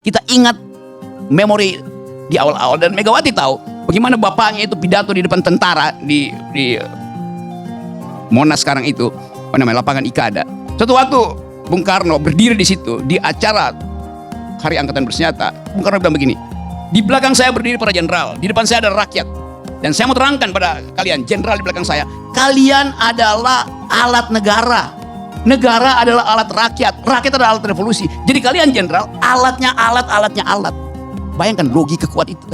Kita ingat memori di awal-awal, dan Megawati tahu bagaimana bapaknya itu pidato di depan tentara di Monas sekarang itu, lapangan Ikada. Suatu waktu Bung Karno berdiri di situ di acara Hari Angkatan Bersenjata. Bung Karno bilang begini, di belakang saya berdiri para jenderal, di depan saya ada rakyat, dan saya mau terangkan pada kalian, jenderal di belakang saya, kalian adalah alat negara. Negara adalah alat rakyat, rakyat adalah alat revolusi. Jadi kalian jenderal, alatnya alat. Bayangkan logika kuat itu.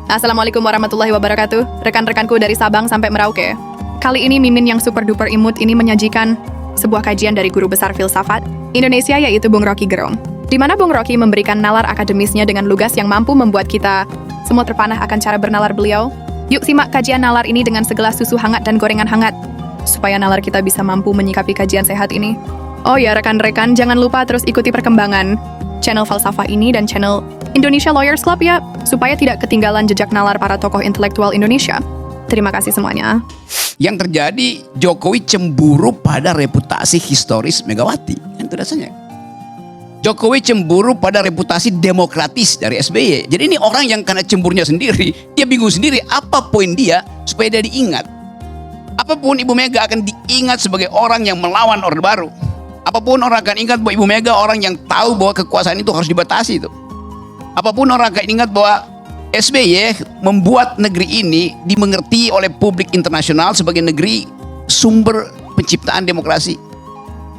Assalamualaikum warahmatullahi wabarakatuh. Rekan-rekanku dari Sabang sampai Merauke. Kali ini Mimin yang super duper imut ini menyajikan sebuah kajian dari guru besar filsafat Indonesia, yaitu Bung Rocky Gerung. Di mana Bung Rocky memberikan nalar akademisnya dengan lugas yang mampu membuat kita semua terpanah akan cara bernalar beliau. Yuk simak kajian nalar ini dengan segelas susu hangat dan gorengan hangat, supaya nalar kita bisa mampu menyikapi kajian sehat ini. Oh ya rekan-rekan, jangan lupa terus ikuti perkembangan channel Falsafah ini dan channel Indonesia Lawyers Club ya, supaya tidak ketinggalan jejak nalar para tokoh intelektual Indonesia. Terima kasih semuanya. Yang terjadi, Jokowi cemburu pada reputasi historis Megawati. Itu dasarnya. Jokowi cemburu pada reputasi demokratis dari SBY. Jadi ini orang yang karena cemburnya sendiri, dia bingung sendiri apa poin dia supaya dia diingat. Apapun Ibu Mega akan diingat sebagai orang yang melawan Orde Baru. Apapun orang akan ingat bahwa Ibu Mega orang yang tahu bahwa kekuasaan itu harus dibatasi itu. Apapun orang akan ingat bahwa SBY membuat negeri ini dimengerti oleh publik internasional sebagai negeri sumber penciptaan demokrasi.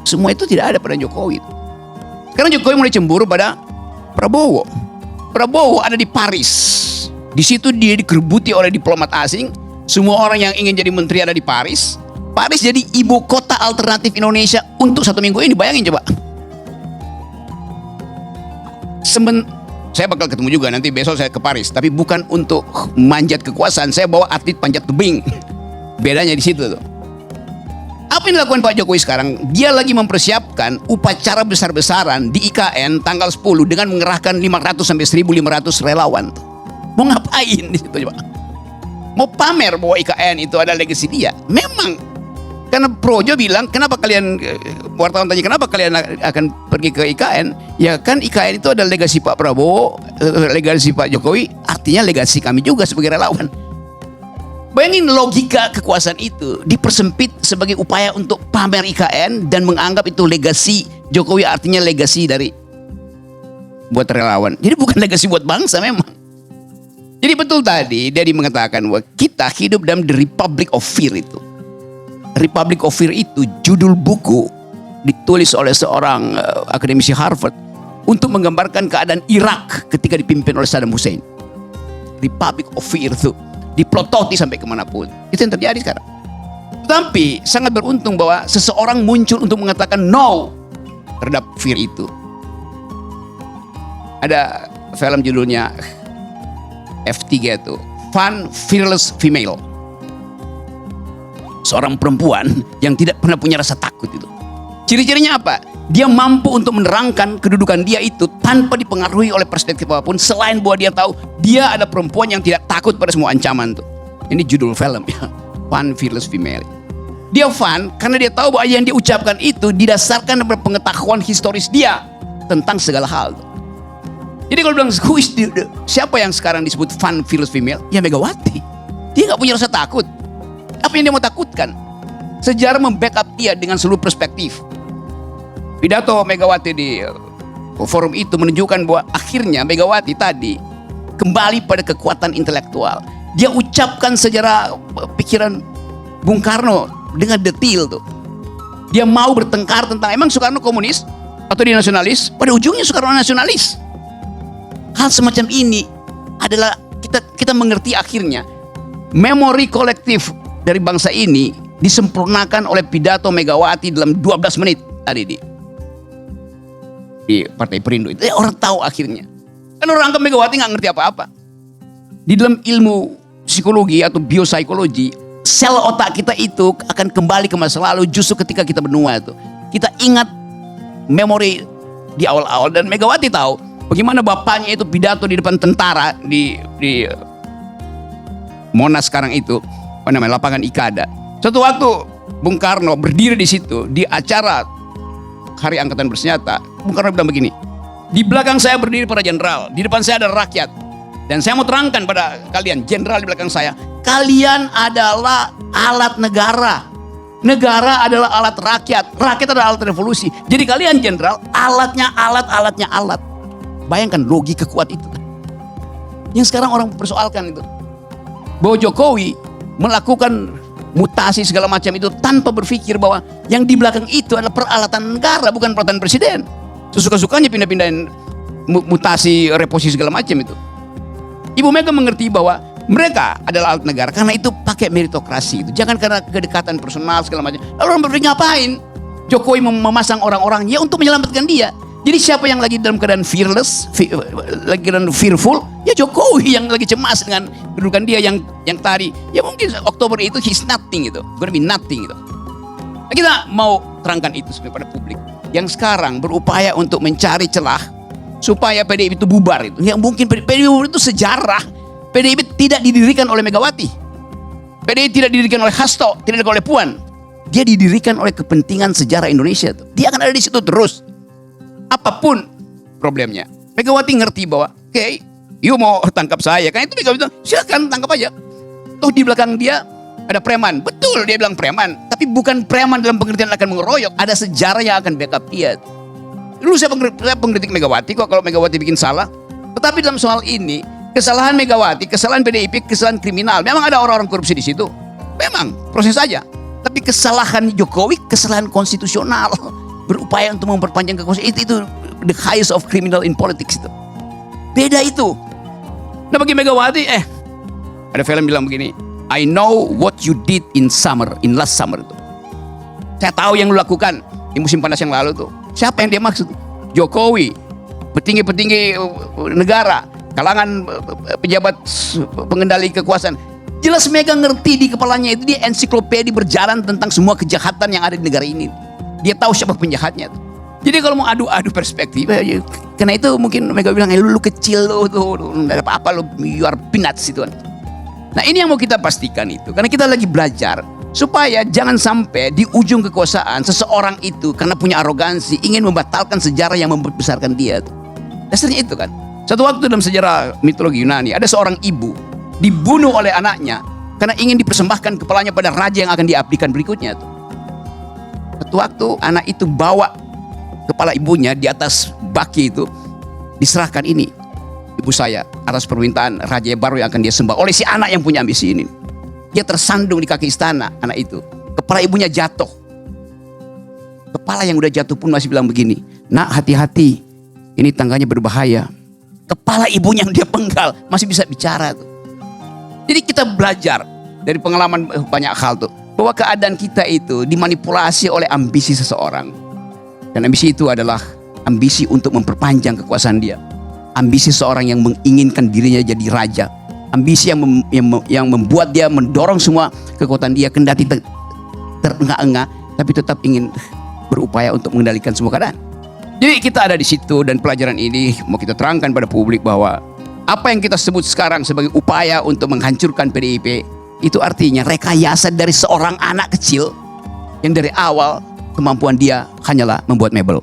Semua itu tidak ada pada Jokowi. Sekarang Jokowi mulai cemburu pada Prabowo. Prabowo ada di Paris. Di situ dia dikerbuti oleh diplomat asing. Semua orang yang ingin jadi menteri ada di Paris. Paris jadi ibu kota alternatif Indonesia untuk 1 minggu ini. Bayangin coba. Saya bakal ketemu juga nanti besok saya ke Paris. Tapi bukan untuk manjat kekuasaan. Saya bawa atlet panjat tebing. Bedanya di situ tuh. Apa yang dilakukan Pak Jokowi sekarang? Dia lagi mempersiapkan upacara besar-besaran di IKN tanggal 10 dengan mengerahkan 500 sampai 1.500 relawan. Mau ngapain di situ coba? Mau pamer bahwa IKN itu ada legasi dia. Memang. Karena Projo bilang, kenapa kalian, wartawan tanya, kenapa kalian akan pergi ke IKN? Ya kan IKN itu ada legasi Pak Prabowo, legasi Pak Jokowi, artinya legasi kami juga sebagai relawan. Bayangin logika kekuasaan itu dipersempit sebagai upaya untuk pamer IKN dan menganggap itu legasi Jokowi, artinya legasi dari buat relawan. Jadi bukan legasi buat bangsa memang. Jadi betul tadi Dedi mengatakan bahwa kita hidup dalam the Republic of Fear itu. Republic of Fear itu judul buku ditulis oleh seorang akademisi Harvard untuk menggambarkan keadaan Irak ketika dipimpin oleh Saddam Hussein. Republic of Fear itu diplototi sampai kemanapun. Itu yang terjadi sekarang. Tetapi sangat beruntung bahwa seseorang muncul untuk mengatakan no terhadap fear itu. Ada film judulnya F3 itu, Fun Fearless Female. Seorang perempuan yang tidak pernah punya rasa takut itu. Ciri-cirinya apa? Dia mampu untuk menerangkan kedudukan dia itu tanpa dipengaruhi oleh perspektif apapun, selain bahwa dia tahu dia ada perempuan yang tidak takut pada semua ancaman tuh. Ini judul film ya, Fun Fearless Female. Dia fun karena dia tahu bahwa yang dia ucapkan itu didasarkan pada pengetahuan historis dia tentang segala hal tuh. Jadi kalau bilang siapa yang sekarang disebut Fun Fearless Female? Ya Megawati. Dia nggak punya rasa takut. Apa yang dia mau takutkan? Sejarah membackup dia dengan seluruh perspektif. Pidato Megawati di forum itu menunjukkan bahwa akhirnya Megawati tadi kembali pada kekuatan intelektual. Dia ucapkan sejarah pikiran Bung Karno dengan detail tuh. Dia mau bertengkar tentang emang Soekarno komunis atau dia nasionalis? Pada ujungnya Soekarno nasionalis. Hal semacam ini adalah kita mengerti akhirnya memori kolektif dari bangsa ini disempurnakan oleh pidato Megawati dalam 12 menit tadi di Partai Perindo itu. Orang tahu akhirnya. Kan orang anggap Megawati nggak ngerti apa-apa. Di dalam ilmu psikologi atau biopsikologi, sel otak kita itu akan kembali ke masa lalu justru ketika kita benua itu. Kita ingat memori di awal-awal, dan Megawati tahu bagaimana bapaknya itu pidato di depan tentara di Monas sekarang itu, lapangan Ikada. Suatu waktu Bung Karno berdiri di situ di acara Hari Angkatan Bersenjata. Bung Karno bilang begini, Di belakang saya berdiri para jenderal, di depan saya ada rakyat. Dan saya mau terangkan pada kalian, jenderal di belakang saya, kalian adalah alat negara. Negara adalah alat rakyat, rakyat adalah alat revolusi. Jadi kalian jenderal, alatnya alat. Bayangkan logika kuat itu. Yang sekarang orang persoalkan itu. Bahwa Jokowi melakukan mutasi segala macam itu tanpa berpikir bahwa yang di belakang itu adalah peralatan negara, bukan peralatan presiden. Sesuka-sukanya pindah-pindahin mutasi, reposisi segala macam itu. Ibu Mega mengerti bahwa mereka adalah alat negara karena itu pakai meritokrasi itu. Jangan karena kedekatan personal segala macam. Lalu orang berpikir ngapain? Jokowi memasang orang-orang ya untuk menyelamatkan dia. Jadi siapa yang lagi dalam keadaan fearless, lagi keadaan fearful, ya Jokowi yang lagi cemas dengan kedudukan dia yang tadi. Ya mungkin Oktober itu he's nothing itu, gonna be nothing itu. Nah, kita mau terangkan itu pada publik yang sekarang berupaya untuk mencari celah supaya PDIP itu bubar itu. Yang mungkin PDIP itu sejarah. PDIP tidak didirikan oleh Megawati. PDIP tidak didirikan oleh Hasto, tidak didirikan oleh Puan. Dia didirikan oleh kepentingan sejarah Indonesia tuh. Dia akan ada di situ terus. Apapun problemnya. Megawati ngerti bahwa, oke, you mau tangkap saya. Kan itu Megawati bilang, silakan tangkap aja. Toh di belakang dia ada preman. Betul dia bilang preman. Tapi bukan preman dalam pengertian akan mengeroyok. Ada sejarah yang akan backup dia. Dulu saya pengkritik Megawati kok kalau Megawati bikin salah. Tetapi dalam soal ini, kesalahan Megawati, kesalahan PDIP, kesalahan kriminal. Memang ada orang-orang korupsi di situ. Memang, proses saja. Tapi kesalahan Jokowi, kesalahan konstitusional. Berupaya untuk memperpanjang kekuasaan. Itu the highest of criminal in politics itu. Beda itu. Nah bagi Megawati, ada film bilang begini, I know what you did in last summer itu. Saya tahu yang lu lakukan di musim panas yang lalu tuh. Siapa yang dia maksud? Jokowi, petinggi-petinggi negara, kalangan pejabat pengendali kekuasaan. Jelas Mega ngerti di kepalanya itu, dia ensiklopedia berjalan tentang semua kejahatan yang ada di negara ini. Dia tahu siapa penjahatnya tuh. Jadi kalau mau adu-adu perspektif, karena itu mungkin Mega bilang, lu kecil lu tuh, nggak ada apa-apa lu, you are peanuts itu kan. Nah ini yang mau kita pastikan itu, karena kita lagi belajar supaya jangan sampai di ujung kekuasaan seseorang itu karena punya arogansi ingin membatalkan sejarah yang membesarkan dia. Dasarnya itu kan. Satu waktu dalam sejarah mitologi Yunani ada seorang ibu dibunuh oleh anaknya karena ingin dipersembahkan kepalanya pada raja yang akan diabdikan berikutnya. Satu waktu anak itu bawa kepala ibunya di atas baki itu, diserahkan ini ibu saya atas permintaan raja baru yang akan dia sembah oleh si anak yang punya ambisi ini. Dia tersandung di kaki istana anak itu. Kepala ibunya jatuh. Kepala yang udah jatuh pun masih bilang begini, nak hati-hati, ini tangganya berbahaya. Kepala ibunya yang dia penggal masih bisa bicara tuh. Jadi kita belajar dari pengalaman banyak hal tuh, bahwa keadaan kita itu dimanipulasi oleh ambisi seseorang. Dan ambisi itu adalah ambisi untuk memperpanjang kekuasaan dia. Ambisi seorang yang menginginkan dirinya jadi raja. Ambisi yang membuat dia mendorong semua kekuatan dia, kendati terengah-engah, tapi tetap ingin berupaya untuk mengendalikan semua keadaan. Jadi kita ada di situ, dan pelajaran ini mau kita terangkan pada publik bahwa apa yang kita sebut sekarang sebagai upaya untuk menghancurkan PDIP, itu artinya rekayasa dari seorang anak kecil yang dari awal kemampuan dia hanyalah membuat mebel.